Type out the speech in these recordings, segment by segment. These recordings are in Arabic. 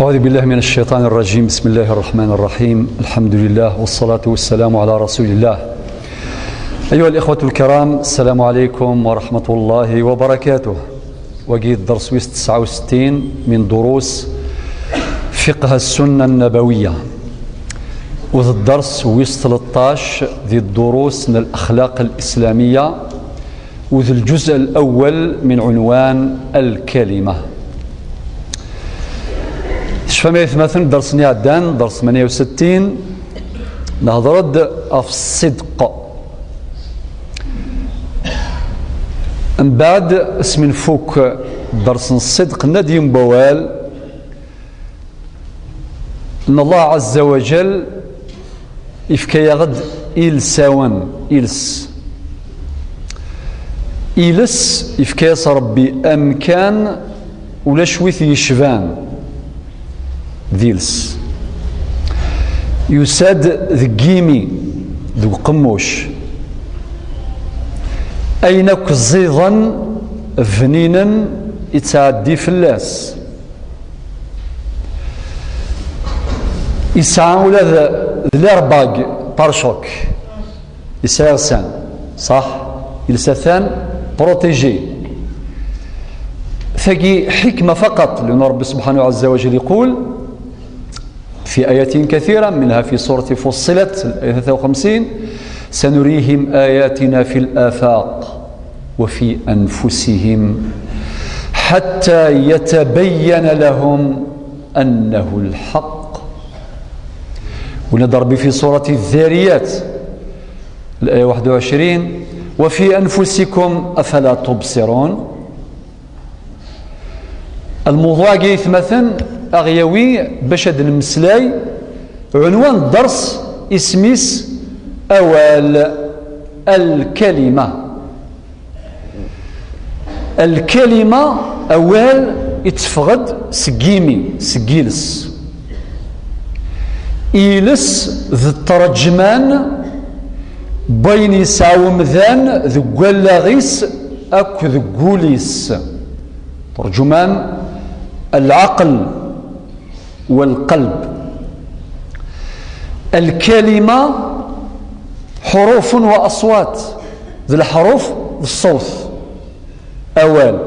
أعوذ بالله من الشيطان الرجيم. بسم الله الرحمن الرحيم. الحمد لله والصلاة والسلام على رسول الله. أيها الإخوة الكرام، السلام عليكم ورحمة الله وبركاته. وجيد درس ويست 69 من دروس فقه السنة النبوية، وذا الدرس ويست 13 ذي الدروس من الأخلاق الإسلامية، وذي الجزء الأول من عنوان الكلمة. شفما يثمثل درسني عدان درس 68 نهضرد في الصدق. من بعد اسم فوق درس الصدق نديم بوال ان الله عز وجل يفكي غد إلساوان إلس يفكي ربي أمكان ولا شويث يشفان ديلس يساد ذقيمي ذو قموش أينك زيضا فنينا يتعدي في اللاس يسعى ولا الارباق بارشوك يسارسان صح يلسثان بروتيجي ثقي حكمة فقط، لأن رب سبحانه عز وجل يقول في آيات كثيرة منها في سورة فصلت الآية 53: سنريهم آياتنا في الآفاق وفي أنفسهم حتى يتبين لهم أنه الحق. ونضرب في سورة الذاريات الآية 21: وفي أنفسكم أفلا تبصرون. الموضوع قيث مثلا أغيوي باش هاد المسلاي عنوان الدرس اسميس أوال الكلمة. الكلمة أوال يتفغد سجيلس إيلس ذي الترجمان بين يساو مذان ذو قلاغيس أكو ذو قوليس. ترجمان العقل والقلب. الكلمة حروف وأصوات، ذي الحروف والصوت أوال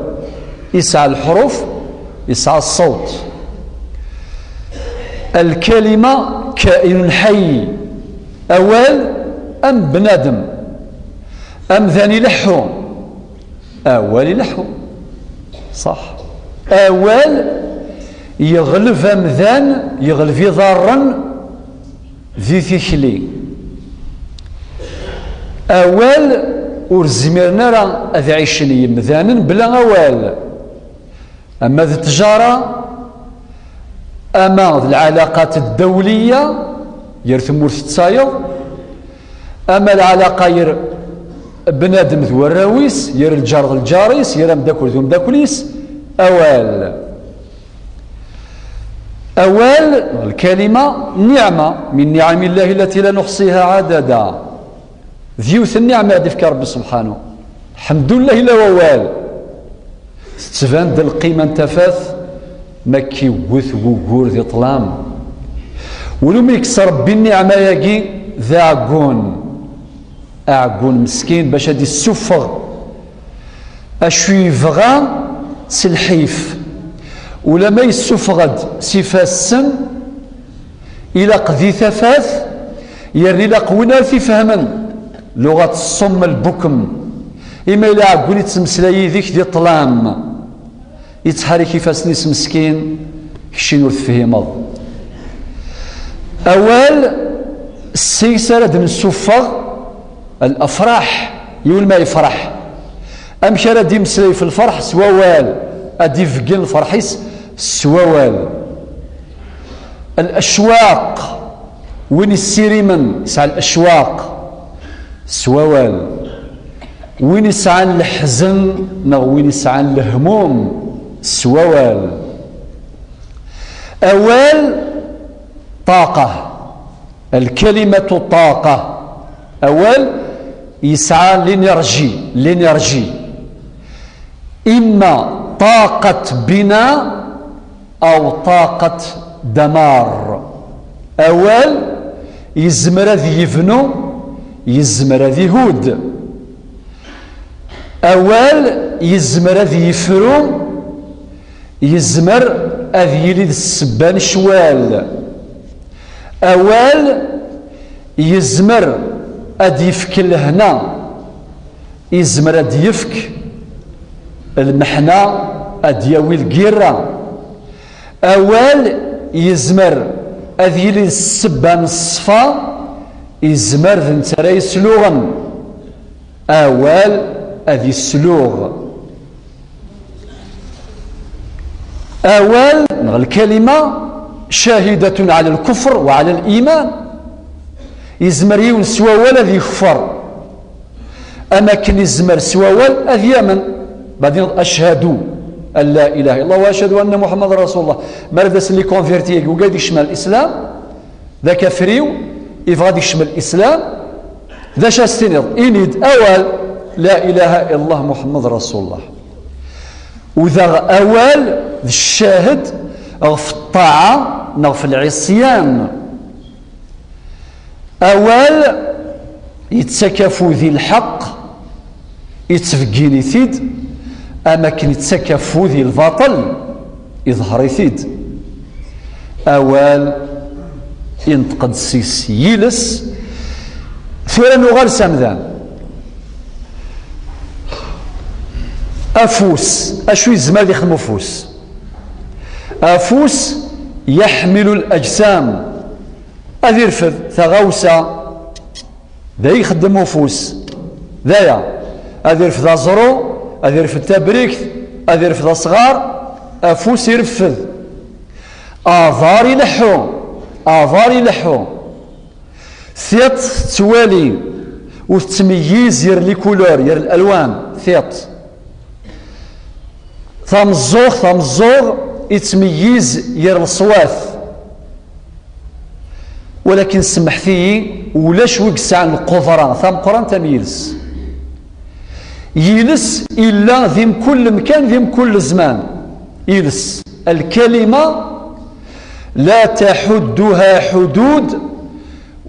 يسعى الحروف يسعى الصوت. الكلمة كائن حي أوال أم بنادم أم ذاني لحو أوال لحو صح. أوال يغلف أمذان يغلف ضارا ذي ثيكلي. أوال ورزميرنا راه أذ عيشني مذانا بلا أوال. أما ذي التجارة أما العلاقات الدولية يرثم ورث تصايض، أما العلاقة ير بنادم ذو الراويس ير الجار ذو الجاريس ير مداكل ذو مداكليس أوال. أوال الكلمة نعمة من نعم الله التي لا نحصيها عددا. ذيوث النعمة دفك رب سبحانه الحمد لله إلا ووال تتفان ذا القيمة انتفاث مكي وث وقور ذي طلام. ولو ما يكسر بالنعمة يجي ذا أعقون مسكين باش هادي السفغ أشويفغا سلحيف ولا ما يسفغد سفاسن إلى قذي ثفاث يرني لقونا في فهما لغة الصم البكم. إما إلا عقول يتسمسلاي ذيك دي طلام يتحرك كيفاس مسكين كشين ورث أول السيسرة من السفغ الأفراح يقول ما يفرح أم شرا دي مسلاي في الفرح سوال أدي فقين الفرحيس سوال. الأشواق وين السيري من يسعى الأشواق سوال. وين يسعى الحزن وين يسعى الهموم سوال. أوال طاقة، الكلمة طاقة. أول يسعى الانرجي إما طاقة بناء أو طاقة دمار. أول يزمر ذي يفنو يزمر ذي يهود. أول يزمر ذي يفرو يزمر أذ يلي السبان شوال. أول يزمر أد يفك الهنا يزمر أد يفك المحنة أد يوي القيرة. أول يزمر أذ يلي السبان الصفا يزمر ذي نترى يسلوغن. أول أذ يسلوغ. أول الكلمة شاهدة على الكفر وعلى الإيمان. يزمر يون سواول أذ يكفر. أما كن يزمر سواول أذ يمن. بعدين أشهد أن لا إله إلا الله وأشهد أن محمد رسول الله. مردس اللي كونفيرتيك وقاعد يشمل الإسلام ذاك فريو يبغى يشمل الإسلام ذا شاستنض إنيد أول لا إله إلا الله محمد رسول الله. وذا أول الشاهد في الطاعة أو في العصيان. أول يتسكفوا ذي الحق يتفقين يثيد. أما كن يتسكفوا ذي الباطل يظهر يثيد. أول ينتقد سيس يلس ثورا نغال سمذان. أفوس أشوي الزمان يخدموا فوس. أفوس يحمل الأجسام أذي يرفض ثغوسة ذا يخدموا فوس ذايا أذي يرفض أزرو أذي يرفض تبريك أذي يرفض صغار. أفوس يرفض. آذار يلحو آذار يلحو. ثيط توالي وتمييز ير لي كولور ير الألوان ثيط. ثمزوغ يتميز ير الصواث. ولكن سمحتي ولاش وقس عن القفران ثم قران تميلس يلس إلا ذم كل مكان ذم كل زمان يلس. الكلمة لا تحدها حدود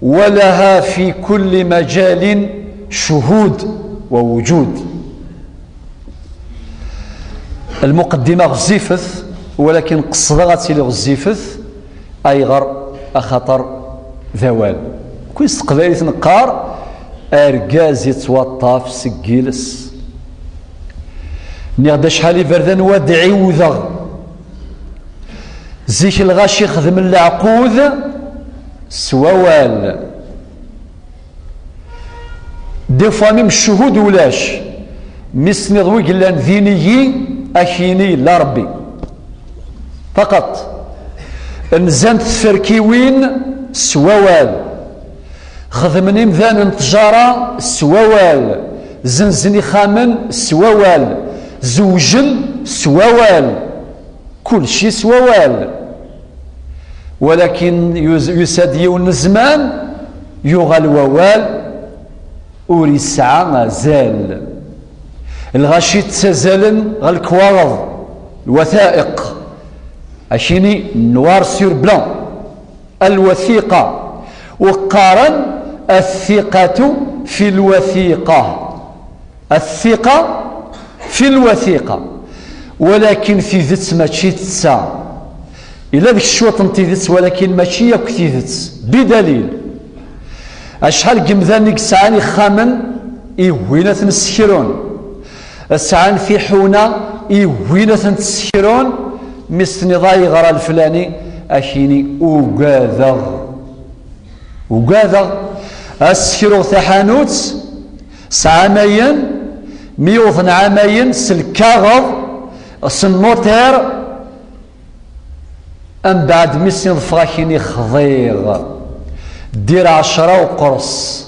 ولها في كل مجال شهود ووجود. المقدمة غزيفث ولكن قصدغت لي غزيفث أيغر أخطر ذوال. كويس قبائل تنقار أرقاز يتوطف سجيلس نغدا شحال يبردن ودعي وذغ زيك الغاشي يخدم العقود سوال. دي فامي الشهود ولاش مسني ضوي قلان ذينيي أكيني لا ربي فقط. نزنت فركيوين سوال. خدمني مذان انتجارة سوال. زنزني خامن سوال. زوجن سوال. كل شيء سوال. ولكن يساد يون الزمان يغال ووال وري الساعة زال. الغاشي تسازلن غالكوارض الوثائق أشيني نوار سير بلان الوثيقة. وقارن الثقة في الوثيقة. الثقة في الوثيقة ولكن في ذات ماشي تسا إلا ذيك الشوط نتيذت ولكن ماشي ياك تيذت بدليل. أشحال قمذانيك سعاني خامن إيوينة نسكرون سعان في حونة إيوينة تسكرون مثل ضاي غرى الفلاني أشيني وقاذغ أسكرو ثحانوت سعامين ميوثن عامين سلكاغض سنوتير أم بعد مسن ضفغاكيني خضيغ دير 10 وقرص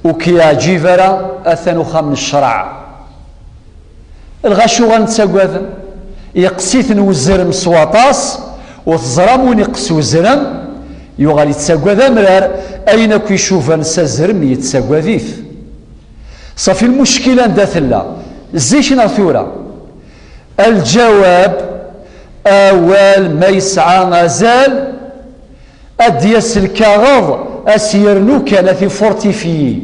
وكيا جيفرا أثنو خام الشرع. الغاشو غنتساقوذن يقسيثن وزرم سواطاس وتزرم ونقس وزرم يغالي تساقوذ مرار أين كيشوف نسا زرم يتساقوذيث. صافي المشكلة نداثلا زيشنا ثورة الجواب أول ما يسعى مازال أديس الكاغض أسيرنو كان في فورتيفي،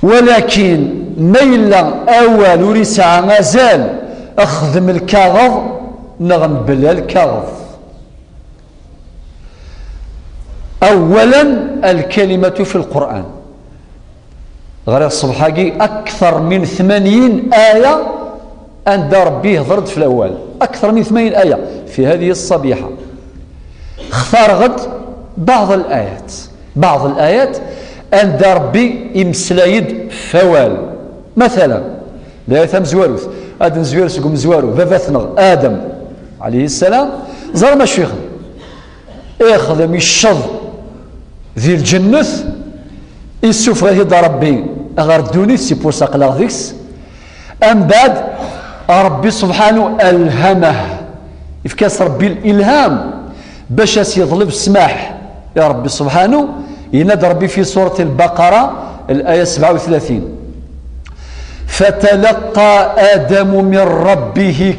ولكن ميلا أول وريسعى مازال أخذم الكاغض نغم بلا الكاغض. أولا الكلمة في القرآن غير الصبحاقي أكثر من 80 آية عند ربي هضرت في الأول، أكثر من 80 آية في هذه الصبيحة. اختار غد بعض الآيات عند ربي يمسلايد فوال. مثلا لا يثم زواروث آدم زوير سقم زوارو بابثنغ آدم عليه السلام زار ما شو يخدم الشظ ذي الجنة يسوف غير ربي أغردوني سي بور ساقلاغ ذيكس. أم بعد ربي سبحانه ألهمه يفكاس ربي الإلهام باش يظلب السماح يا ربي سبحانه. ينادى ربي في سورة البقرة الآية 37 فتلقى آدم من ربه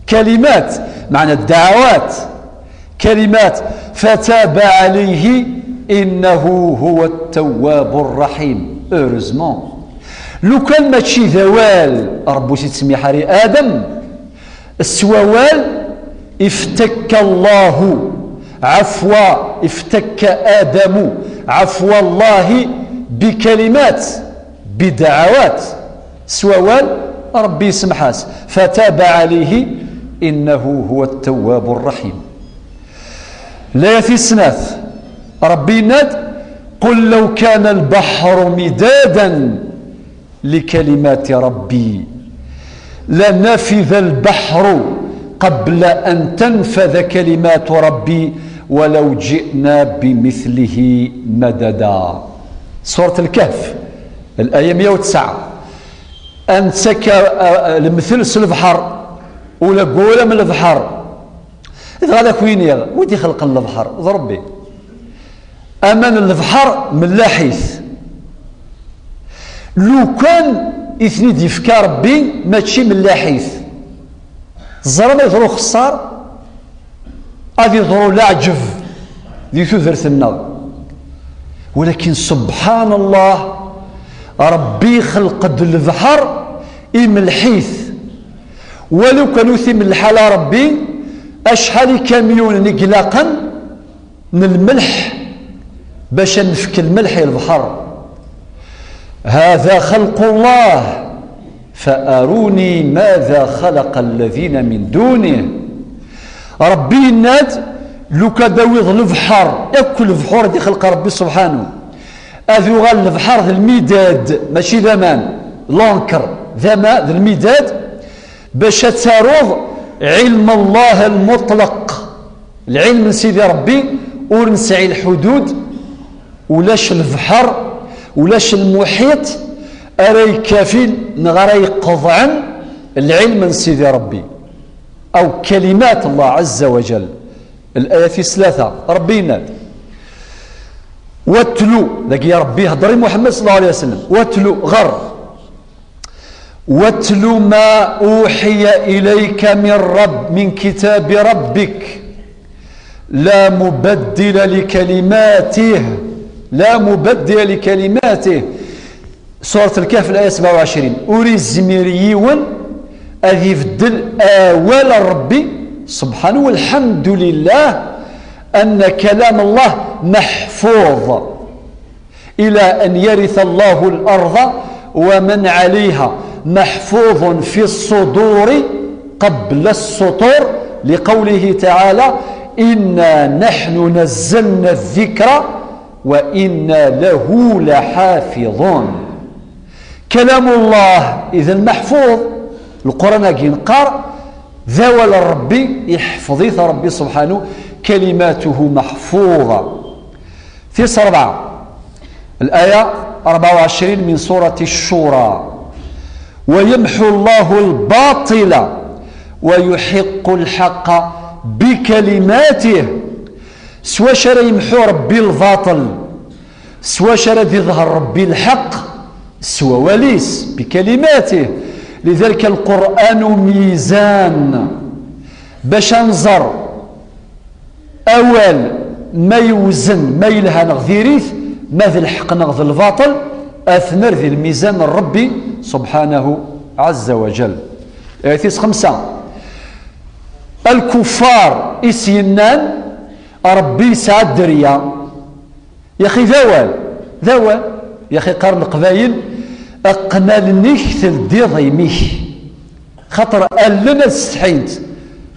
كلمات معنى الدعوات كلمات فتاب عليه إنه هو التواب الرحيم. أورزمون لو كان ماشي ذوال ربو سيتسمي حري آدم السوال افتك الله عفوا افتك آدم عفو الله بكلمات بدعوات سوال ربي سمحاس فتاب عليه إنه هو التواب الرحيم. لا في السناث ربي ناد قل لو كان البحر مدادا لكلمات ربي لنفذ البحر قبل أن تنفذ كلمات ربي ولو جئنا بمثله مددا. سورة الكهف الآية 109 أنسك المثل البحر ولا قولة من البحر إذا هذا كوينيغ ودي خلق البحر ضربي أمان البحر من لاحيث لو كان إثني يفكر ربي ماشي من لاحيث الزرم يظهروا خسار هذه يظهروا لاعجف ذي ثذرة النار. ولكن سبحان الله ربي خلق البحر إملحيث ولو كانوا ثم الحالة ربي أشحال كاميون نقلاقا من الملح باش نفك الملح البحر. هذا خلق الله فأروني ماذا خلق الذين من دونه. ربي ناد لو كداويض البحر ياكل البحور دي خلق ربي سبحانه اذو غال البحر ذا المداد ماشي ذمان لونكر ذا المداد باش تروض علم الله المطلق العلم من سيدي ربي ورنسعي الحدود ولاش البحر ولاش المحيط أري كافين نغري قضعا العلم من سيدي ربي أو كلمات الله عز وجل. الآية في 3 ربي يناد واتلو لقي يا ربي هضري محمد صلى الله عليه وسلم واتلو غر واتلو ما أوحي إليك من كتاب ربك لا مبدل لكلماته سورة الكهف الآية 27 أوري الزميريون أذي يفدل آوال ربي سبحانه والحمد لله أن كلام الله محفوظ إلى أن يرث الله الأرض ومن عليها محفوظ في الصدور قبل السطور لقوله تعالى إنا نحن نزلنا الذكر وإنا له لحافظون. كلام الله إذا محفوظ القرآن ينقر ذوال ربي يحفظيث ربي سبحانه كلماته محفوظة. في 4 الآية 24 من سورة الشورى ويمحو الله الباطل ويحق الحق بكلماته. سوا شرا يمحو ربي الباطل سوا شرا يظهر ربي الحق سوا وليس بكلماته لذلك القرآن ميزان باش نزر أول ما يوزن ما يلها نغذيريث ما ذي الحق نغذ الباطل أثمر ذي الميزان الربي سبحانه عز وجل. آية 5 الكفار إسينان ربي سعد دريا يا أخي ذوال يا أخي قرن القبايل أقنال نيكثل دي ضيميك خطر ألنا استحينت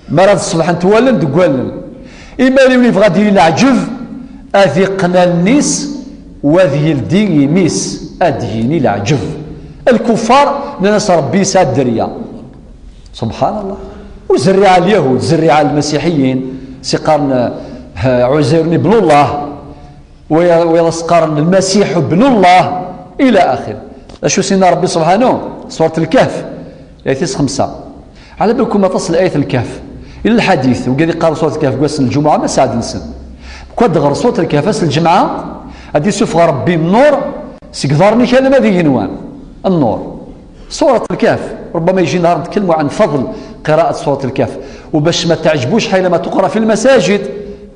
مرض الصبح نتوالن دقوالن إما اللي غادي دير العجب أذي قنال نيس وذي الدين يميس أديني العجب. الكفار ناس ربي سعد دريا سبحان الله. وزرع اليهود زرع المسيحيين سقارن عزير ابن الله ويسقارن المسيح ابن الله إلى آخر. أشو سيدنا ربي سبحانه سورة الكهف آية 5 على بالكم ما تصل آية الكهف إلى الحديث وقال قال سورة الكهف قوس الجمعة ما سعد نسن كود غير سورة الكهف الجمعة هذه سوف ربي النور سيقدرني كلمة ذي جنوان النور سورة الكهف. ربما يجي نهار نتكلموا عن فضل قراءة سورة الكهف وباش ما تعجبوش حينما تقرأ في المساجد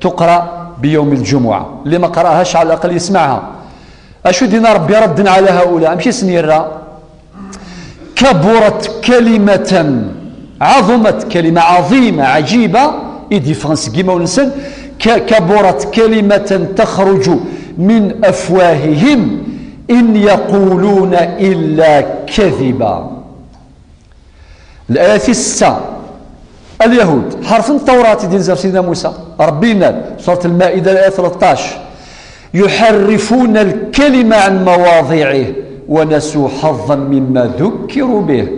تقرأ بيوم الجمعة اللي ما قرأهاش على الأقل يسمعها. أشو دينا ربي رد على هؤلاء مشي سنيرا كبرت كلمة عظمت كلمة عظيمة عجيبة ديفرنس كيما ونسن كبرت كلمة تخرج من أفواههم إن يقولون إلا كذبا. الآية 6 اليهود حرف التوراة ديال سيدنا موسى ربينا سورة المائدة الآية 13 يحرفون الكلمة عن مواضعه ونسوا حظا مما ذكروا به.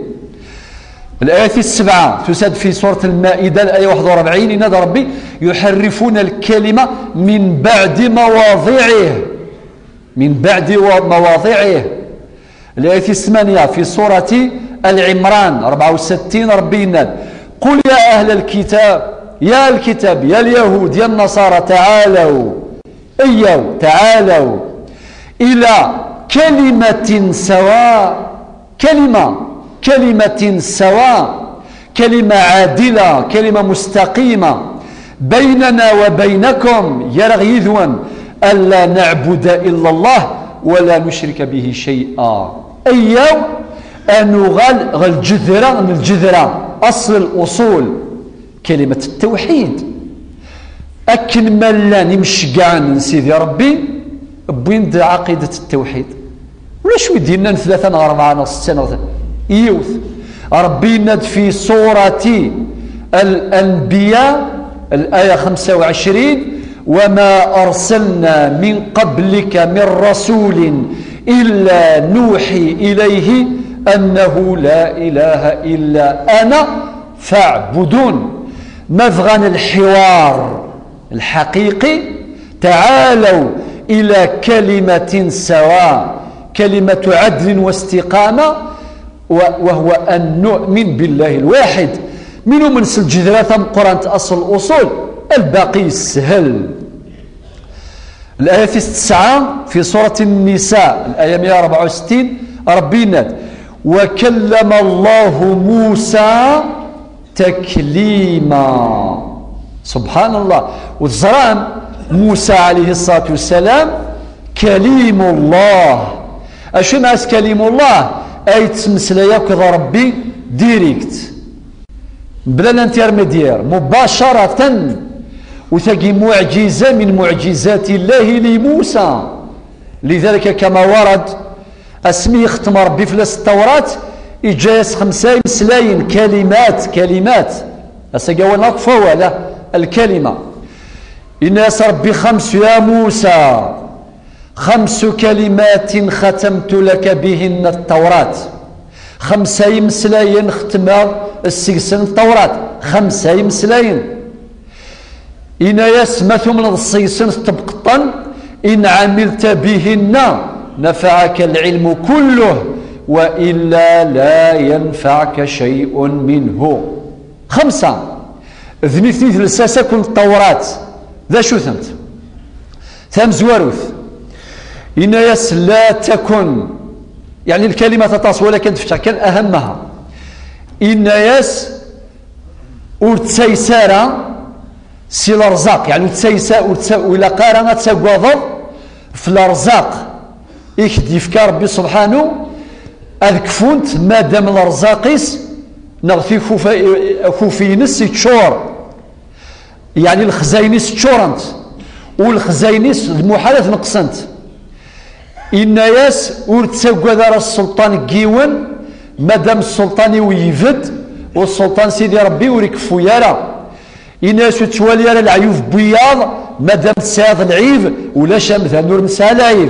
الآية 7 تساد في سورة المائدة الآية 41 ينادى ربي يحرفون الكلمة من بعد مواضعه. الآية 8 في سورة العمران 64 ربي ينادى قل يا أهل الكتاب يا اليهود يا النصارى تعالوا إلى كلمة سواء كلمة سواء كلمة عادلة كلمة مستقيمة بيننا وبينكم يرغيذون ألا نعبد إلا الله ولا نشرك به شيئا. أيو أنغال الجذرة أصل الأصول كلمة التوحيد أكن ملا نمشقان سيدي ربي بوين عقيدة التوحيد ولا شوي دينا 3 4 6 يوث ربي ند في سورة الأنبياء الآية 25 وما أرسلنا من قبلك من رسول إلا نوحي إليه أنه لا إله إلا أنا فاعبدون. مفغن الحوار الحقيقي تعالوا إلى كلمة سواء كلمة عدل واستقامة وهو أن نؤمن بالله الواحد منو من الجذرة ثم قرآن أصل الأصول الباقي السهل. الآية 9 في سورة النساء الآية 164 ربنا وكلم الله موسى تكليما سبحان الله. والزران موسى عليه الصلاة والسلام كليم الله. أشو ناس كليم الله أي تمسلا كذا ربي ديريكت بلا انترميدير مباشرة وثقي معجزة من معجزات الله لموسى. لذلك كما ورد اسمي ختم ربي في التوراة إجاز 5 مسلاين كلمات أسقوا نقفوا ولا الكلمة إناس ربي 5 يا موسى 5 كلمات ختمت لك بهن التوراة 5 مسلاين ختم السجسن التوراة 5 مسلاين إن يسمث من السجسن تبقطا إن عملت بهن نفعك العلم كله وإلا لا ينفعك شيء منه. 5 ذنيثني ثلثة كن التوراة ذا شو ثم زواروث إن لا تكن يعني الكلمة تطاس ولكن تفتح كان أهمها إن ياس ورتسيسارا سي الرزاق يعني ولا قارنة تساقوض في الرزاق يكدي في ربي سبحانه أذكفونت ما دام الرزاقيس نغفي خوفينس يتشور يعني الخزاينيس تشورنت والخزاينيس المحالة نقصنت إن ياس ورتساقوض السلطان كيون ما دام السلطان ويفد والسلطان سيدي ربي وريكفو يارا إناس توالي على العيوف بياض مادام تساعد العيب ولا شمث نور نساء العيب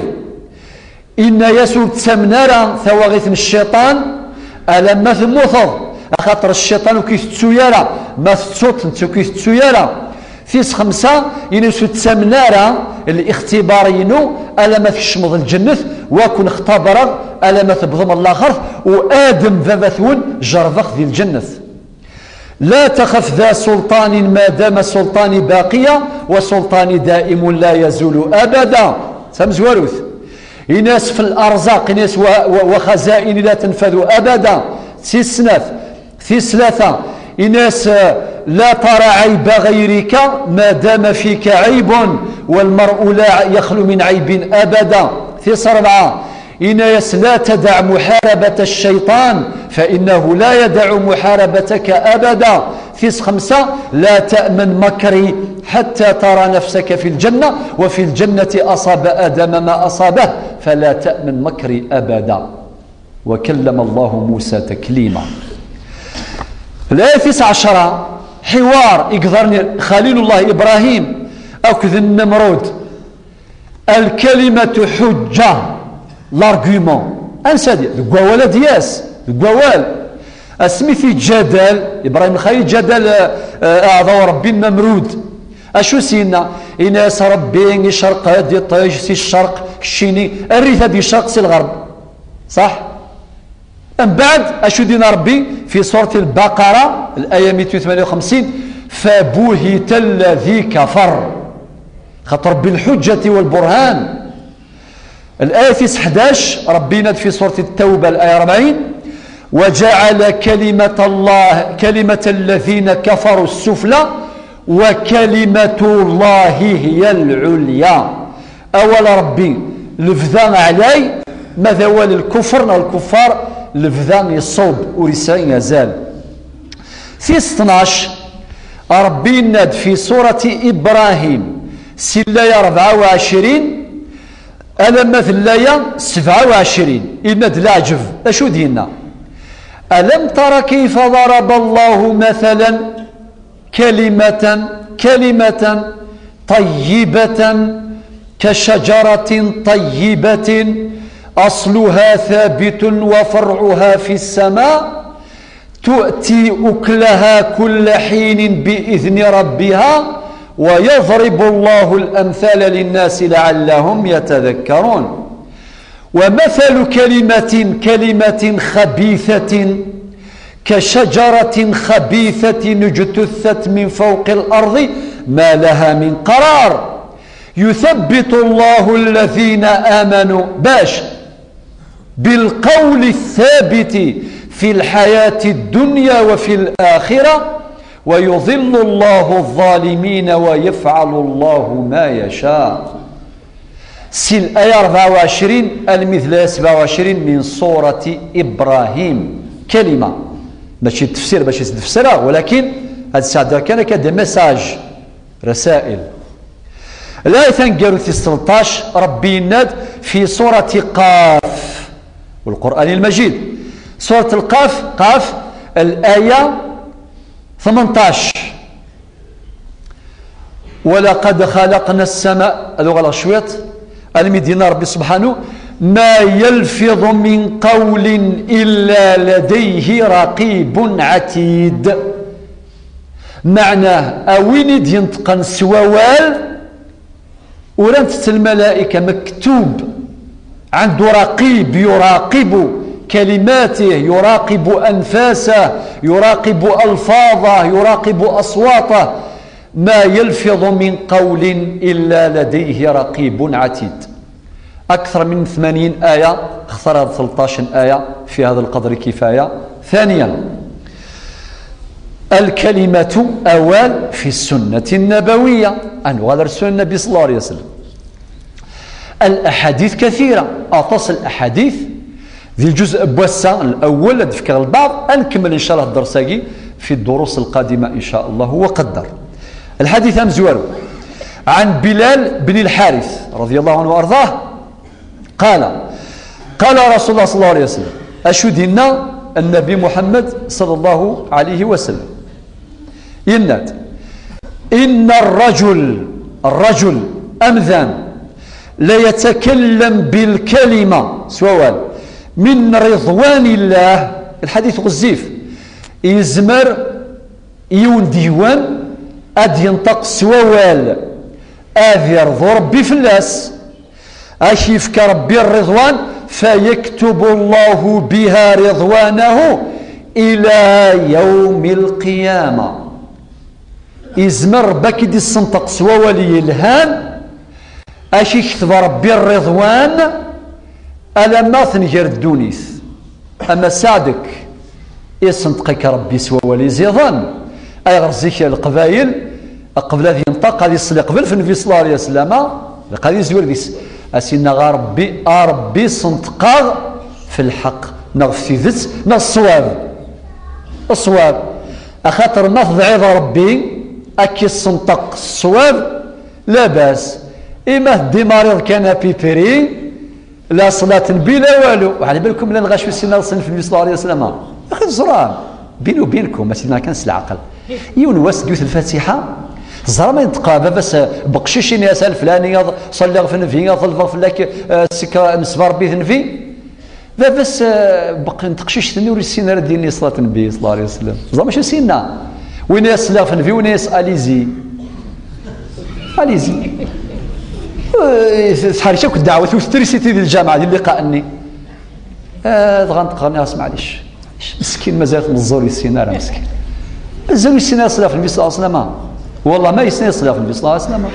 إن يسوع تسمنارا ثواغيث من الشيطان ألا ما ثموثض أخاطر الشيطان وكيف تسويارا ما تصوت انت وكيف تسويارا فيس خمسة إن يسوع تسمنارا الاختبارينو ألا ما تشمض الجنة وكن اختبر ألا ما تبضم الآخر وآدم ذبثون جرذخ ذي الجنة لا تخف ذا سلطان ما دام سلطاني باقية وسلطاني دائم لا يزول أبدا سمزوروث إناس في الأرزاق إناس وخزائن لا تنفذ أبدا في ثلاثة إناس لا ترى عيب غيرك ما دام فيك عيب والمرء لا يخلو من عيب أبدا في أربعة إناس لا تدع محاربة الشيطان فإنه لا يدع محاربتك أبدا في خمسة لا تأمن مكري حتى ترى نفسك في الجنة وفي الجنة أصاب آدم ما أصابه فلا تأمن مكري أبدا وكلم الله موسى تكليما. الآية 19 حوار يقدرني خليل الله إبراهيم أكذ النمرود الكلمة حجة لارغيومون انسادي القوال دياس القوال اسمي في جدل ابراهيم الخليل جدل اعضاء ربي النمرود اشو سينا اناس ربي شرق دي طيج سي الشرق الشيني الريثه دي الشرق سي الغرب صح من بعد اشو دينا ربي في سوره البقره الايه 258 فبهت الذي كفر خاطر بالحجه والبرهان. الآية 11 ربنا في سورة التوبة الآية 40 وجعل كلمة الذين كفروا السفلى وكلمة الله هي العليا. أول ربي لفظان علي ماذا هو للكفر الكفار لفظان يصوب ورسائن يزال. في 12 ربنا في سورة إبراهيم سلاية 24 ألم مثل الآية 27 إمد العجب أشو دينا ألم ترى كيف ضرب الله مثلا كلمة طيبة كشجرة طيبة أصلها ثابت وفرعها في السماء تؤتي أكلها كل حين بإذن ربها ويضرب الله الأمثال للناس لعلهم يتذكرون. ومثل كلمة خبيثة كشجرة خبيثة اجتثت من فوق الأرض ما لها من قرار يثبت الله الذين آمنوا بالقول الثابت في الحياة الدنيا وفي الآخرة ويضل الله الظالمين ويفعل الله ما يشاء. سيل آية 24 المثل 27 من سورة إبراهيم كلمة ماشي التفسير باش تفسرها ولكن هذا الساعة كان كده مساج رسائل. الآية ثانية 13 ربي يناد في سورة قاف والقرآن المجيد سورة القاف قاف الآية 18 ولقد خلقنا السماء هذا غلط شويت المدينة ربي سبحانه ما يلفظ من قول إلا لديه رقيب عتيد. معناه أوين ينطقن سوال ورنت الملائكة مكتوب عنده رقيب يراقب كلماته يراقب أنفاسه يراقب ألفاظه يراقب أصواته ما يلفظ من قول إلا لديه رقيب عتيد. أكثر من 80 آية اختار 13 آية في هذا القدر كفاية. ثانيا الكلمة أوال في السنة النبوية، أن غادر سنة النبي صلى الله عليه وسلم. الأحاديث كثيرة، أطاس الأحاديث ذي الجزء بوسع الأول أذكر البعض، أنكمل إن شاء الله الدرساقي في الدروس القادمة إن شاء الله وقدر. الحديث مزوار عن بلال بن الحارث رضي الله عنه وأرضاه قال رسول الله صلى الله عليه وسلم: أشهدنا النبي محمد صلى الله عليه وسلم إن الرجل أمذان لا يتكلم بالكلمة سوال من رضوان الله. الحديث غزيف يزمر يون ديوان أد ينطق سوال أذ يرضو ربي فلاس أشيفك ربي الرضوان فيكتب الله بها رضوانه إلى يوم القيامة. يزمر بكي دي السنطق سوالي الهام أشي يكتب ربي الرضوان ألما ثنجر الدونيث. أما سعدك يسنطقك ربي سوالي زيضان أي غرزيك القبائل قبل هذه ينطق هذه الصلاة قبل في النبي صلى الله عليه وسلم هذه زوال ديس أسينا ربي سنطقا في الحق نغفي ذات الصواب أخاطر نفض عيض ربي أكي السنطق الصواب لا باس. إما دي مريض كان بيبري لا صلاة بلا والو. وعلى بالكم لا نغاشوا سينا في النبي صلى الله عليه وسلم أخي الزرام بيني وبينكم ما كانش العقل يون واس ديوث الفاتحة زرا ما ينتقى بس بقشيش ناس الفلاني صلي في النبي ظل في لك سكا مسبر بيه النبي بس بقى نتقشيش ثاني ورسينا ديني صلاة النبي صلى الله عليه وسلم زرا ماشي سينا وين يصلي في النبي وين اليزي صحاري شاك الدعوة وستريسيتي ديال الجامعة ديال لقاءني غنتقرني اسمع معليش مسكين مازال مزوري السينا راه مسكين مازال السينا يصلي في النبي صلى الله عليه وسلم والله ما يسنى يصلي في النبي صلى الله عليه وسلم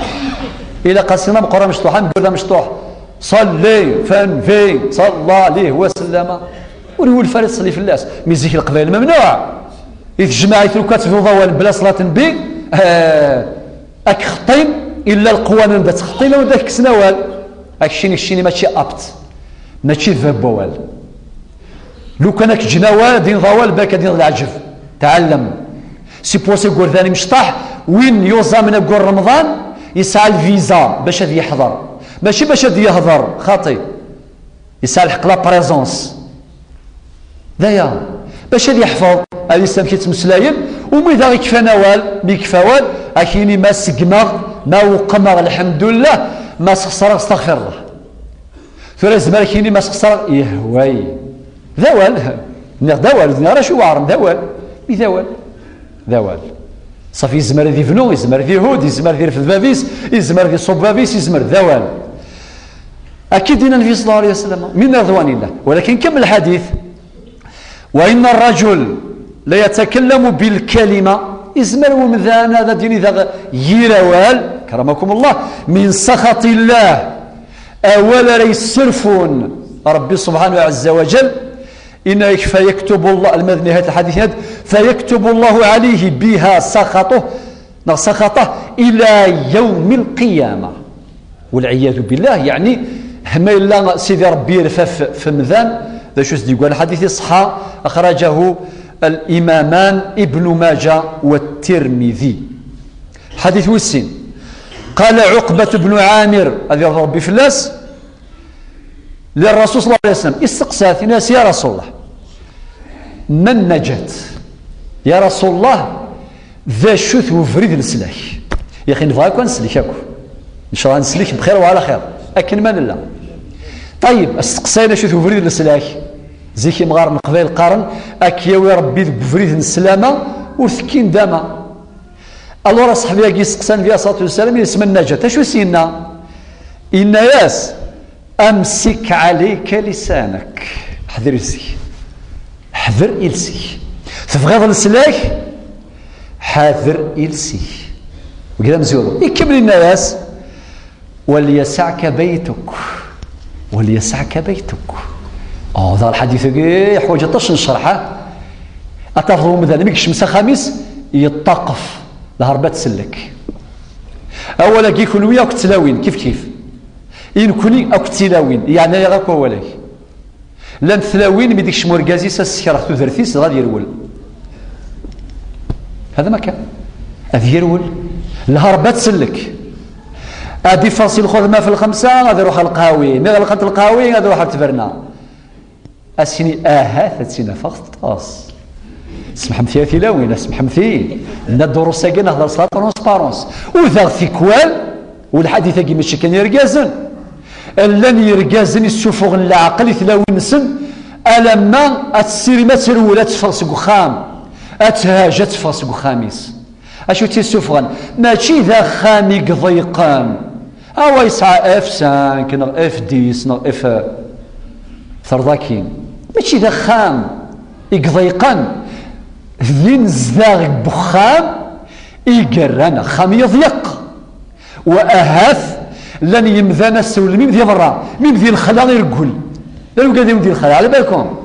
إلا قاسينا مقرأ مشطوحة نقول مشطوح صلي فنفي صلى عليه وسلم ونقول الفريق تصلي في الناس ميزيك القبائل ممنوع إذا جماعة لوكات في ضوال بلا صلاة النبي أك خطيم إلا القوانين دا تخطي لو داك سنوال الشيني ماشي أبت ماشي ذبوال لو كانك جنوال دين ضوال باك دين العجب تعلم سي بوسي يقول ثاني مشطح وين يوزا من أقول رمضان يسعى الفيزا باش هذا يحضر ماشي باش هذا يهضر خاطي يسعى الحق لا بريزونس ذايا باش هذا يحفظ الإسلام كيتمسلاين ومذا يكفى نوال ميكفاوال أكيني ما سقمغ ما وقمغ الحمد لله ما سخسر استغفر الله ثلاث زمان كيني ما سخسر يهوي ذوال راه شو عارم ذوال صافي يزمر ذي فنو يزمر ذي هود يزمر ذي رفض بابيس يزمر ذي صوب بابيس يزمر ذوال أكيد دين النبي صلى الله عليه وسلم من رضوان الله. ولكن كم الحديث وإن الرجل لا يتكلم بالكلمة يزمر ومذان هذا دين ذا يروال كرمكم الله من سخط الله أولا يسرفون ربي سبحانه عز وجل إن فيكتب الله المذني هذا الحديث هذا فيكتب الله عليه بها سخطه إلى يوم القيامة والعياذ بالله. يعني هما إلا سيدي ربي يرفف في مذان ذا شو يقول الحديث صحى أخرجه الإمامان ابن ماجه والترمذي. حديث السن قال عقبة بن عامر هذا ربي فلاس للرسول صلى الله عليه وسلم استقسات ناس يا رسول الله من نجت يا رسول الله ذا شوث وفريد نسلك يا أخي نبغاك ونسلك ياكو إن شاء الله نسلك بخير وعلى خير أكن من الله. طيب استقسينا شوث وفريد نسلك زيكي مغار من قبيل القرن أكياوي ربي بفريد السلامة وثكين داما الله صاحبي يجي استقسان فيها صلاة والسلام يسمى النجاة شو سينا إن ياس أمسك عليك لسانك حذر إلسي تبغيض السلاك حذر إلسي وكذا مزيورو يكمل الناس وليسعك بيتك هذا الحديث حوايج طاش نشرحه أتفضلوا مثلا ميك شمسة خميس يطقف الهربة تسلك أولا كيكون ويا كتلاوين كيف إن كوني أو كتلاوين يعني يغاك أولاك لان تلاوين مي ديكش مركزي ساسكرا تدرثيس غادي يرول هذا ما كان غادي يرول الهربة تسلك ادي فاصل خذ ما في الخمسه غادي يروح القهاوي مي غلقت القهاوي غادي يروح لتفرنا اسيني ثلاثين فقط سمح مثيل تلاوين سمح مثيل لنا الدروس كاين نهضر صلاه ترونسبارونس وذا ثيكوال والحديث كي ماشي كان يركازن لن يركازن السفوغ العقل تلاوين سن الما السير ما ترولات تفرسق خام اتهاجت فرسق خامس اشو تيسفغن ماشي ذا خامي ضيقان او يسعى اف 5 نغ اف 10 نغ اف ثرضاكين ماشي ذا خام يضيقان ذين زاغ بخام يقرانا خام يضيق واهاث لن يمذانا السول ميم ذي برا ميم ذي الخلا يرقل لانو قاعدين ندير الخلا على بالكم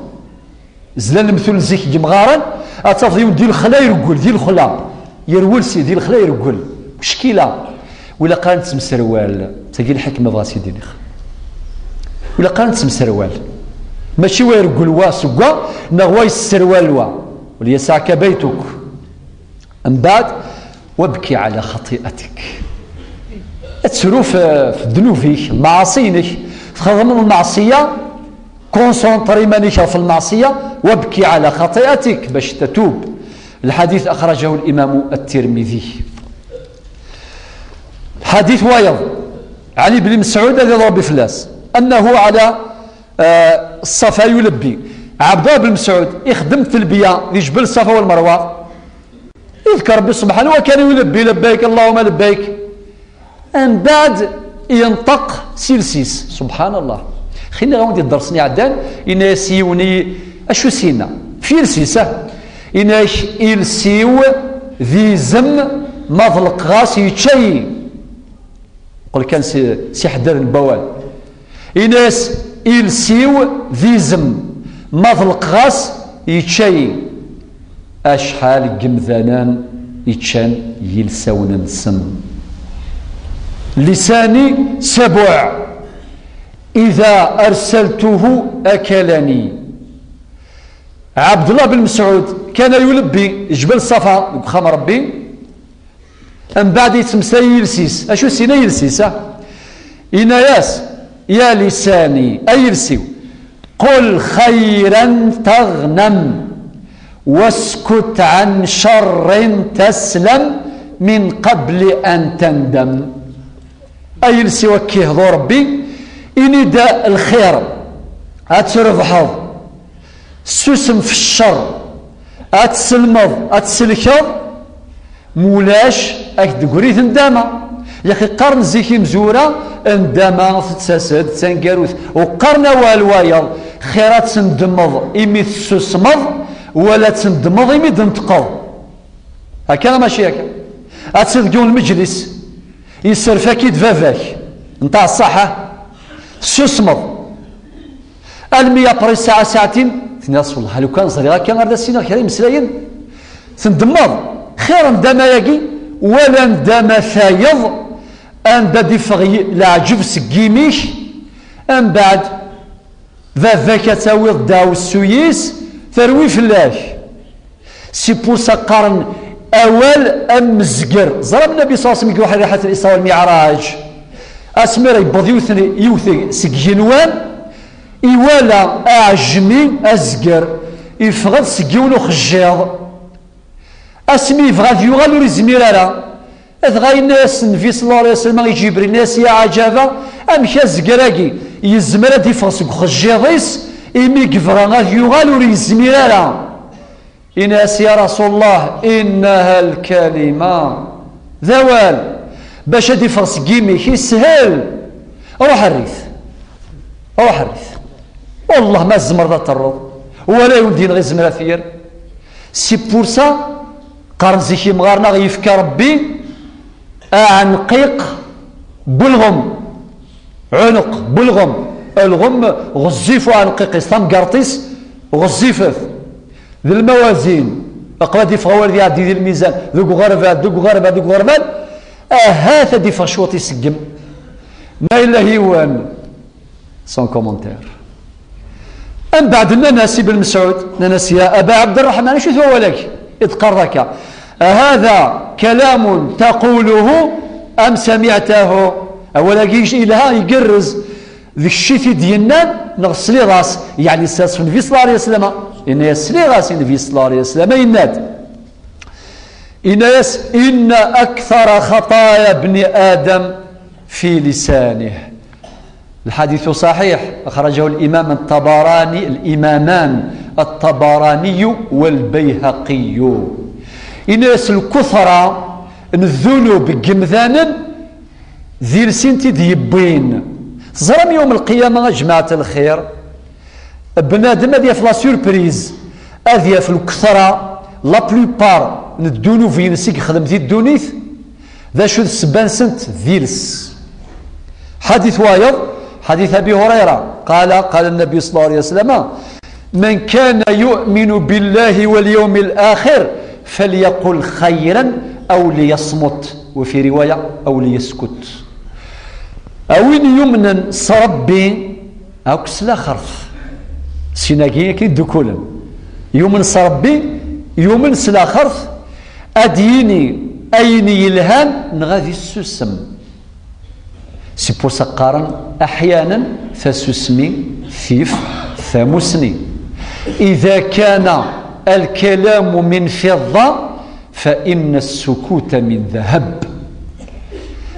زلال المثل زيك جمغارا اتفضيو ديال الخلا يرقل ديال الخلا يرول سيدي الخلا يرقل مشكله ولا قالت مسروال تجي الحكمه بغا سيدي نخ ولا قالت مسروال ماشي ويرقل واسقا نغوا السروال وا وليسعك بيتك من بعد وابكي على خطيئتك تسرو في ذنوبك معاصينك تخدم المعصيه كونسونطري مانيك في المعصيه وابكي على خطيئتك باش تتوب. الحديث أخرجه الإمام الترمذي. حديث وايض عن ابن مسعود الذي ضرب فلاس أنه على الصفا يلبي. عبد الله بن مسعود يخدم تلبية في جبل الصفا والمروة يذكر ربي سبحانه وكان يلبي لبيك اللهم لبيك من بعد ينطق سيلسيس سبحان الله. خلينا غادي درسني عدان إن سيوني أشو سينا في السيسة إناش إلسيو ذي زم مظلق غاس يتشي قل كان سي حداد البوال إناس إلسيو ذي زم مظلق غاس يتشي أشحال قمذانان يتشان يلسون السم. لساني سبع إذا أرسلته أكلني. عبد الله بن مسعود كان يلبي جبل الصفا بخام ربي من بعد يتمسى يلسيس. أشو سينا يلسيس إناياس يا لساني أيلسيو قل خيرا تغنم واسكت عن شر تسلم من قبل أن تندم. أيلسيو كيهضو ربي إني دا الخير أتربحض سوسم في الشر أتسلمض أتسلكض مولاش أكدقريث انداما يا أخي قرن زيكي مزورة انداما تتساسد تنقاروث وقرن والوايض خيرات تندمض إمي تسوسمض ولا تندمض إمي تنتقض هكذا ماشي هكا أتسلقون المجلس يسرفاك يدفافاك نتاع الصحة سوسمض المية بري ساعة ساعتين تناس والله لو كان صغيرة كان غير السنة كريم مسلاين تندمض خير ندما ياكي ولا ندما ثايض ان دادي فغي العجب سكيميش ان بعد ذاك تاويض داو السويس ثروي فلاش سي بوسا قرن اول ام مزقر ضرب النبي صلى الله عليه وسلم واحد ريحة الاسراء والمعراج اسمر يبض يوثي سكينوان إيوالا أعجمي أزقر يفغد سقيولو خجيض أسمي يفغد يغالو ريزميرالا أثغاي الناس النبي صلى الله عليه وسلم يجيبري الناس يا عجابة أمك أزقراكي يزمرا ديفغ سق خجيضيس إمي كفرا يغالو ريزميرالا إناس يا رسول الله إنها الكلمة ذوال باش ديفغ سقيمي يسهل روح الريث روح الريث والله ما الزمر ذات الرض ولا يولدين غير زمرافير سي بورسا قارن زيكي مغارنا غيفكا ربي عنقيق بلغم عنق بلغم الغم غزيف عنقيق اسلام قرطيس غزيفه ذي الموازين أقرأ دي فغوال دي عدي الميزان ذوق غربال ذوق غربال ذوق غربال هذا دي فشوط يسقم ما إلا هيوان سون كومنتير. أم بعد ننسي بن مسعود ننسي يا أبا عبد الرحمن شو هو لك إذ قرك هذا كلام تقوله أم سمعته أولا جيش إلها يقرز ذي الشيء ديالنا نغسلي راس يعني الساس في النبي صلى الله عليه وسلم إن يسلي راس النبي صلى الله عليه وسلم إن أكثر خطايا ابن آدم في لسانه. الحديث صحيح أخرجه الإمامان الطبراني والبيهقي. إن الكثرة الذنوب جمذانا ذي لسنتي ديبين زرم يوم القيامة جماعة الخير بنادم هذه في لا سوربريز هذه في الكثرة لا بلوبار ندونو في نسيك خدمتي الدونيث ذا شو السبان سنت ذيلس. حديث وايض حديث أبي هريرة قال النبي صلى الله عليه وسلم من كان يؤمن بالله واليوم الآخر فليقل خيرا أو ليصمت وفي رواية أو ليسكت. أوين يمنا صربي أو كسلا خرف سيناكي كي دكولا يومن صربي يومن سلا خرف أديني أين يلهان نغادي السسم سيبو سقارا أحيانا فسسمي ثيف ثامسني. إذا كان الكلام من فضة فإن السكوت من ذهب.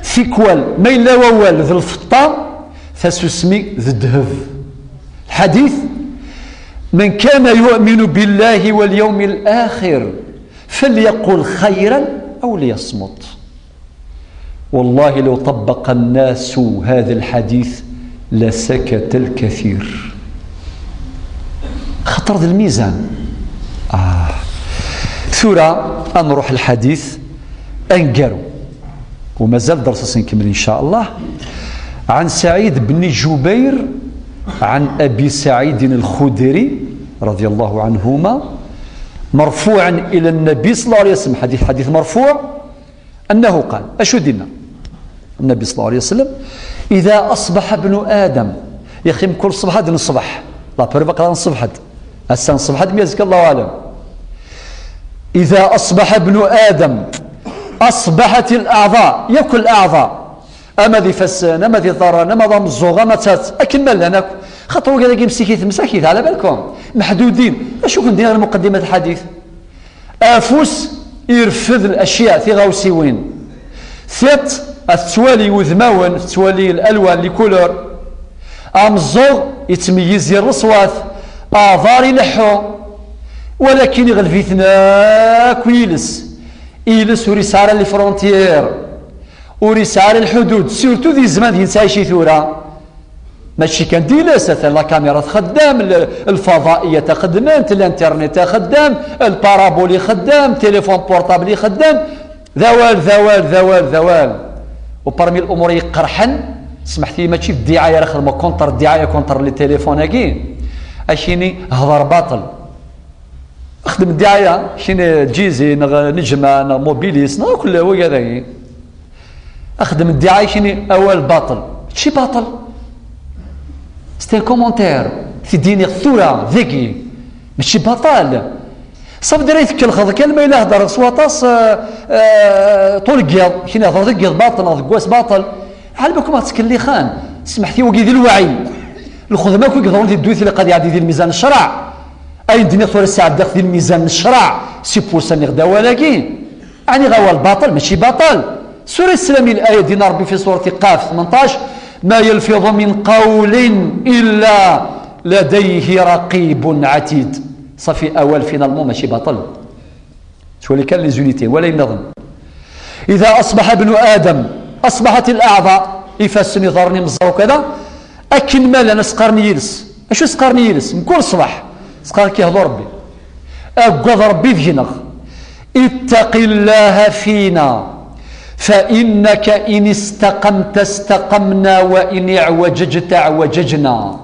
ثيكوال ما إلا ووال ذي الفطة فسسمي ذي الذهب. الحديث من كان يؤمن بالله واليوم الآخر فليقل خيرا أو ليصمت. والله لو طبق الناس هذا الحديث لسكت الكثير. خطر ذي الميزان. ثورة نروح الحديث أنقروا وما زال درس نكمل إن شاء الله. عن سعيد بن جبير عن أبي سعيد الخدري رضي الله عنهما مرفوعا إلى النبي صلى الله عليه وسلم حديث مرفوع أنه قال أشدنا النبي صلى الله عليه وسلم إذا أصبح ابن آدم يا أخي كل صبح هذا الصبح لا بربق نصبح هسه نصبح ميزك الله أعلم. إذا أصبح ابن آدم أصبحت الأعضاء يأكل الأعضاء أما ذي فسان أما ذي ضران أما ضم الزوغ أما تات أكمل لنا خطوة كذا يمسكيث مساكيث على بالكم محدودين. أشو كندير غير مقدمة الحديث أفوس يرفض الأشياء في غوسيوين ثت التوالي وذماون التوالي الألوان لكولور أم الزوغ يتميز الرصوات آثار لحو ولكن يغلفيثنا كويلس إيلس ورسالة لفرونتير ورسالة الحدود سيرتو ذي الزمان ذي نساي شي ثورة ماشي كان ديلاسة لا كاميرا خدام الفضائية خدمات الانترنت خدام البارابولي خدام تليفون بورتابلي خدام ذوال وبرمي الأمور يقرحن سمحتي ماشي في الدعاية راه خدمة كونتر الدعاية كونتر لي تليفون هاكي اشيني هضر باطل اخدم الدعايه شيني جيزي نجمه موبيليس كل هو هذا اخدم الدعايه شيني اول باطل شي باطل ستي كومونتير في ديني الثوره ذكي ماشي باطل صاف دريت كل كلمه الا هضر سواطاس طول القيض شيني هضر القيض باطل قواس باطل على بالكم تسكلي خان سمحتي وقي ذي الوعي الخدمه كي يقدروا يدوي اللي قد يعدي ذي الميزان الشرع اي الدنيا ثور الساعه داخل الميزان الشرع سي بورسان غدا ولكن يعني غوا الباطل ماشي باطل. سوره السلام الايه ديال ربي في سوره قاف 18 ما يلفظ من قول الا لديه رقيب عتيد صافي اول فينالمون ماشي باطل شو اللي كان لي زونيتي ولا ينظم. اذا اصبح ابن ادم اصبحت الاعضاء يفسني ضرني مزر وكذا أكن مال أنا سقرني يلس أشو سقرني يلس من كل صباح سقر كيهضو ربي أقوض ربي فينا اتق الله فينا فإنك إن استقمت استقمنا وإن اعوججت اعوججنا.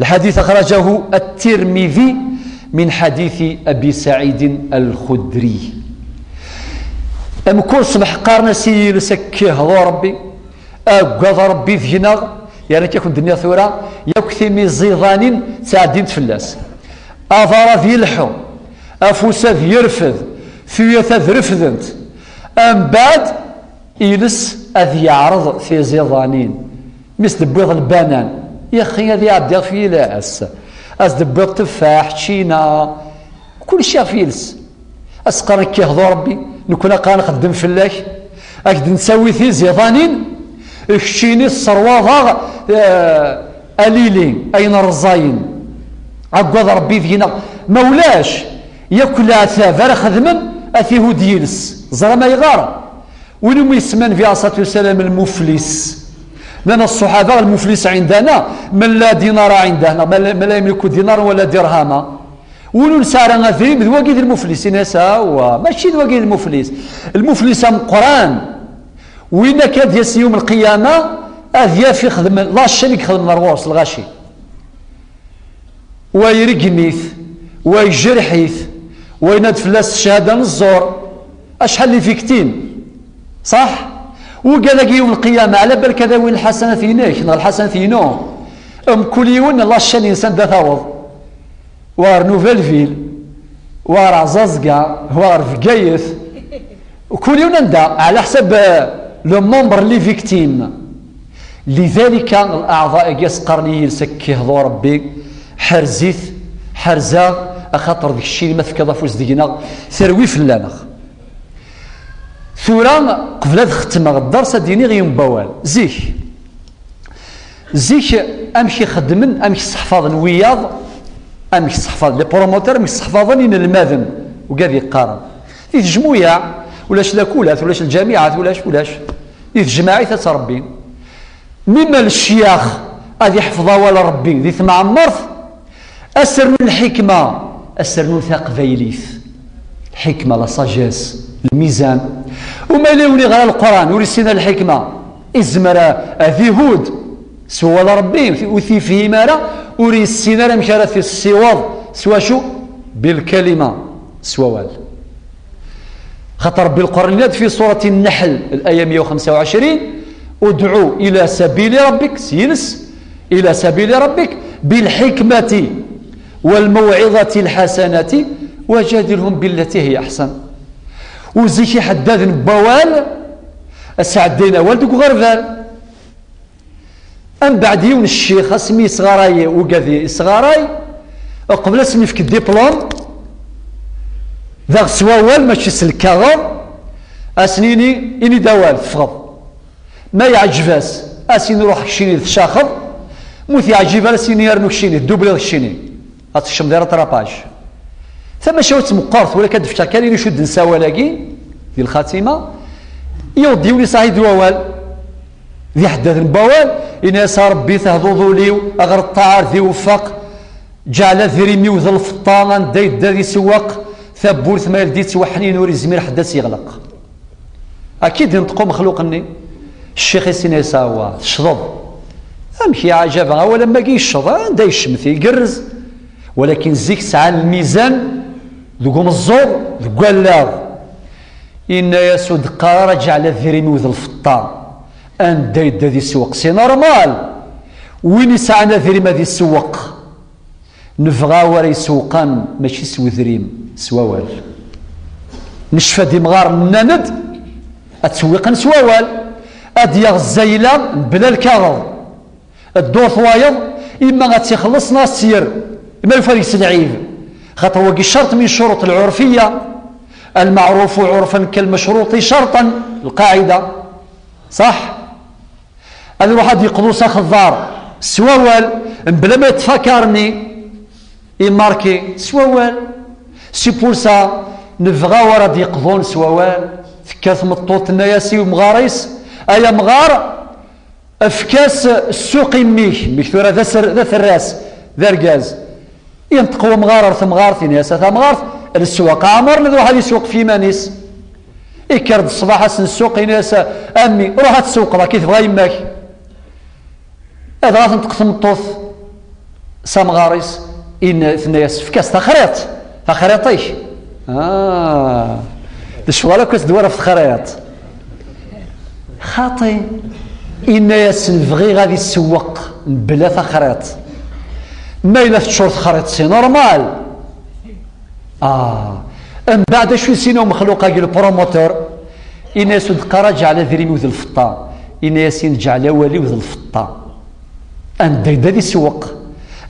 الحديث أخرجه الترمذي من حديث أبي سعيد الخدري. كل صبح قارنا سيل سكيه ربي أقضى ربي ذينا يعني كيكون الدنيا ثورة يكثي من زيضان ساعدين تفلاس أظهر ذي الحو أفوس ذي يرفذ ثوية ذي رفذنت أم بعد يلس أذي يعرض في زيضانين مثل بيض البنان يا أخي هذه عبد في لاس بيض تفاح تشينا كل شيء في يلس أسقرك كيهضو ربي نكون قانا نخدم فلاك أكد نسوي في زيضانين اكشيني الصرواضة أليلين أين الرزاين عقوض ربي فينا مولاش ياكل عثافر خدما أثيه ديلس زرا ما يغار ولم يسمن في الصلاة والسلام المفلس لأن الصحابة المفلس عندنا من لا دينار عندنا من لا يملك دينار ولا درهما ولو نسارا غثيم ذواقيد المفلس نسا ماشي ذواقيد المفلس مقران وين كاد يس يوم القيامة أذيا في خدم لا الشريك خدم الرواس الغاشي ويرقنيث ويجرحيث ويناد فلاس الشهادة الزور أشحال اللي فيكتين صح وقال يوم القيامة على بالك هذا وين الحسنة فيناك الحسنة فينو كل يوم الله الشان إنسان دا ثاوض وار نوفيل فيل وار عزازقا وار فقايث وكل يوم نندا على حسب لو ممبر لي فيكتيم لذلك الأعضاء يسقرني يسكيه ذو ربي حرزيث حرزا أخاطر ذيك الشيء اللي مثل كذا فوز دينا ثروي فلانا ثورا قبل ختمة الدرس ديني غيوم بوال زيك أمشي خدمن أمشي صحفاظ وياض أمشي صحفاظ لي بروموتور أمشي صحفاظين الماذن وقاذي قارن في الجموية ولاش لاكولات ولاش الجامعات ولاش يتجمعي تتربي مما الشياخ هذه حفظها ولا ربي ذي ثم عمرت أسر الحكمة أسر ثقفيليث الحكمة لا ساجيس الميزان وما لوني غير القرآن ورسينا الحكمة إزمر ذي هود سوى ربي وثي فيه مارا ورسينا لمشارة في السواد سوى شو بالكلمة سوى وال خطر بالقرآن في سورة النحل الآية 125 ادعو إلى سبيل ربك سيلس إلى سبيل ربك بالحكمة والموعظة الحسنة وجادلهم بالتي هي أحسن وزيكي حداد بوال أسعدينا والدك غرفال أم بعد يون الشيخ اسمي صغاراي وقاذي صغاراي قبل اسمي فيك الدبلوم ذا سواوال ماشي سلكاغر أسنيني إني دوال فغض ما يعجباس أسين روح كشيني تشاخض موث يعجبها أسيني يرنو كشيني دوبلي كشيني هاتشم دايرة طراباج ثم شوت مقارث ولا كدفتر كان يشد نساوى لاقي دي الخاتمة يوضي ولي صاحي دوال ذي حداث البوال إن صار ربي تهضوضو ليو أغر الطعار ذي وفق جعل ذريمي وذا الفطان دا ذي سواق ثبورث ما يلدي توحنين وري زمير حداث يغلق أكيد ينطقوا مخلوقني الشيخ يسيني ساوا الشضب أمشي عجبا ولا ما كي الشضب دا يشمثي يقرز ولكن زيك سعى الميزان ذقوم الزور ذقوا اللاغ إن يسود قرار جعل الذريمي وذا الفطان أن دا ذي سوق سي نورمال وين يسعنا ذريم ذي السوق نفغا ورا يسوقان ماشي سوى ذريم سواوال نشفى دي مغار نند أتسوق سواوال أديغ الزيلة بلا الكاغض الدور ثوايض إما غتخلصنا السير إما يفريس العيب خاطر وقي شرط من شروط العرفية المعروف عرفا كالمشروط شرطا القاعدة صح هذا الواحد يقضو ساخ الدار سواوال بلا ما يتفكرني يماركي سواوال سي بورسا نفغا ورا يقضون سواوال فكاس مطوط النياسي ومغاريس ايا مغار افكاس السوق ميك ثورة ذا الراس ذا الغاز ينطقوا مغار ثم مغار ثنياسة ثم مغار السواق عمر نذ واحد يسوق في مانيس يكرد الصباح السوق ناس امي روح تسوق راه كي تبغى يماك هذا غاتنطق ثم الطوف سامغاريس إن ثنياس فكاس تخريط تخريطيش الشغالة كاس دوارة في الخريط خاطي إن يسنفغي غادي السوق بلا تخريط ما إلا تشور تخريط سي نورمال من بعد شو سينو مخلوقة قال البروموتور إن يسود قرج على ذريمي وذ الفطا إن ياسين جعل والي وذ الفطا أن دايدا السوق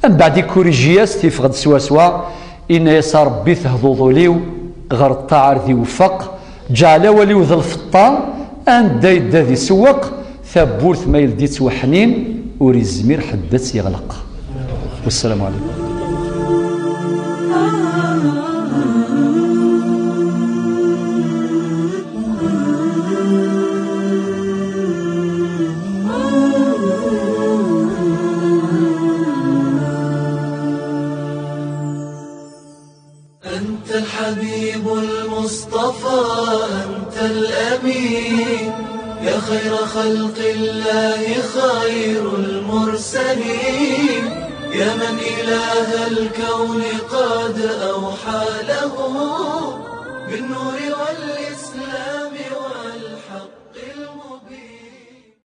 من بعد كوريجياس تيفغد سوا إن يسار ربي تهضوضو ليو غير الطاعر ذي وفق جعل والي وذ الفطا أن دايدا ذي سوق ثبورث ما يلدي توحنين وريزمير حدث يغلق والسلام عليكم. أنت الحبيب المصطفى أنت الأمين يا خير خلق الله خير المرسلين يا من إله الكون قد أوحى له بالنور والإيمان